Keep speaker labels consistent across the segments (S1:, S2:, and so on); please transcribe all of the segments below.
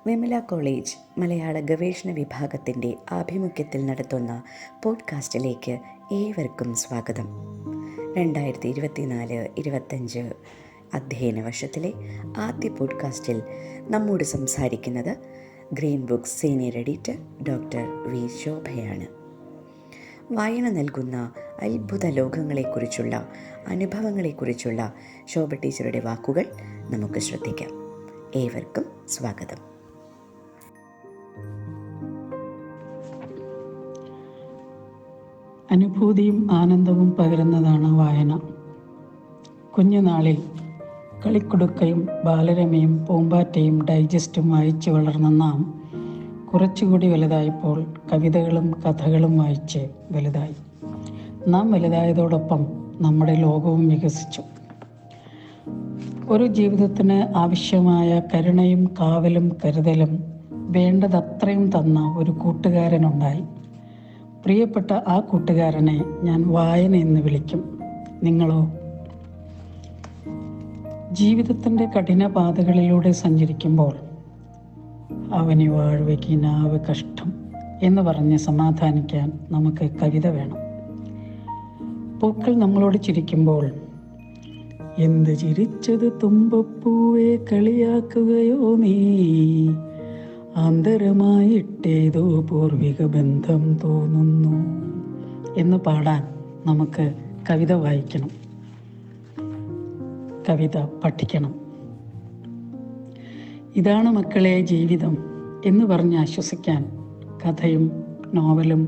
S1: Vimala college മലയാള ഗവേഷണ വിഭാഗത്തിൻ്റെ ആഭിമുഖ്യത്തിൽ നടത്തുന്ന പോഡ്കാസ്റ്റിലേക്ക് ഏവർക്കും സ്വാഗതം. 2024-25 അധ്യയന വർഷത്തിലെ ആദ്യ പോഡ്കാസ്റ്റിൽ നമ്മോട് സംസാരിക്കുന്നത് Green Books senior editor doctor V ശോഭയാണ്. വായന നൽകുന്ന അത്ഭുത ലോകങ്ങളെക്കുറിച്ചുള്ള അനുഭവങ്ങളെക്കുറിച്ചുള്ള ശോഭ ടീച്ചറുടെ വാക്കുകൾ നമുക്ക് ശ്രദ്ധിക്കാം. ഏവർക്കും സ്വാഗതം.
S2: അനുഭൂതിയും ആനന്ദവും പകരുന്നതാണ് വായന. കുഞ്ഞുനാളിൽ കളിക്കുടുക്കയും ബാലരമയും പൂമ്പാറ്റയും ഡൈജസ്റ്റും വായിച്ച് വളർന്ന നാം കുറച്ചുകൂടി വലുതായപ്പോൾ കവിതകളും കഥകളും വായിച്ച് വലുതായി. നാം വലുതായതോടൊപ്പം നമ്മുടെ ലോകവും വികസിച്ചു. ഒരു ജീവിതത്തിന് ആവശ്യമായ കരുണയും കാവലും കരുതലും വേണ്ടതത്രയും തന്ന ഒരു കൂട്ടുകാരനുണ്ടായി. പ്രിയപ്പെട്ട ആ കൂട്ടുകാരനെ ഞാൻ വായന എന്ന് വിളിക്കും. നിങ്ങളോ? ജീവിതത്തിൻ്റെ കഠിന പാതകളിലൂടെ സഞ്ചരിക്കുമ്പോൾ അവന് വാഴ്വയ്ക്കിനാവ് കഷ്ടം എന്ന് പറഞ്ഞ് സമാധാനിക്കാൻ നമുക്ക് കവിത വേണം. പൂക്കൾ നമ്മളോട് ചിരിക്കുമ്പോൾ എന്ത് ചിരിച്ചത് തുമ്പപ്പൂവെ കളിയാക്കുകയോ നീ, ആന്തരമായിട്ടേതോ പൂർവിക ബന്ധം തോന്നുന്നു എന്ന് പാടാൻ നമുക്ക് കവിത വായിക്കണം, കവിത പഠിക്കണം. ഇതാണ് മക്കളെ ജീവിതം എന്ന് പറഞ്ഞ് ആശ്വസിക്കാൻ കഥയും നോവലും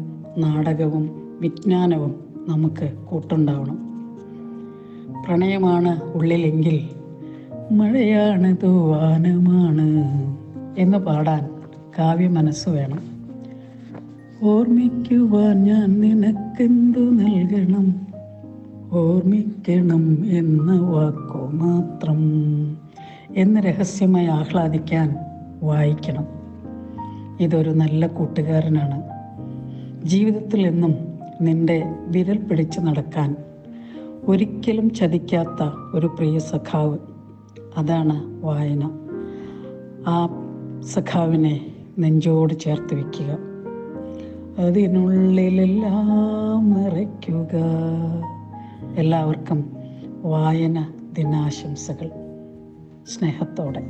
S2: നാടകവും വിജ്ഞാനവും നമുക്ക് കൂട്ടുണ്ടാവണം. പ്രണയമാണ് ഉള്ളിലെങ്കിൽ മഴയാണ് തൂവാനമാണ് എന്ന് പാടാൻ കാവ്യ മനസ്സ് വേണം. ഓർമ്മിക്കുവാൻ ഞാൻ നിനക്കെന്തു നൽകണം, ഓർമ്മിക്കണം എന്ന വാക്കോ മാത്രം എന്ന് രഹസ്യമായി ആഹ്ലാദിക്കാൻ വായിക്കണം. ഇതൊരു നല്ല കൂട്ടുകാരനാണ്. ജീവിതത്തിൽ എന്നും നിന്റെ വിരൽ പിടിച്ച് നടക്കാൻ ഒരിക്കലും ചതിക്കാത്ത ഒരു പ്രിയ സഖാവ്. അതാണ് വായന. ആ സഖാവിനെ നെഞ്ചോട് ചേർത്ത് വയ്ക്കുക, അതിനുള്ളിലെല്ലാം നിറയ്ക്കുക. എല്ലാവർക്കും വായന ദിനാശംസകൾ. സ്നേഹത്തോടെ.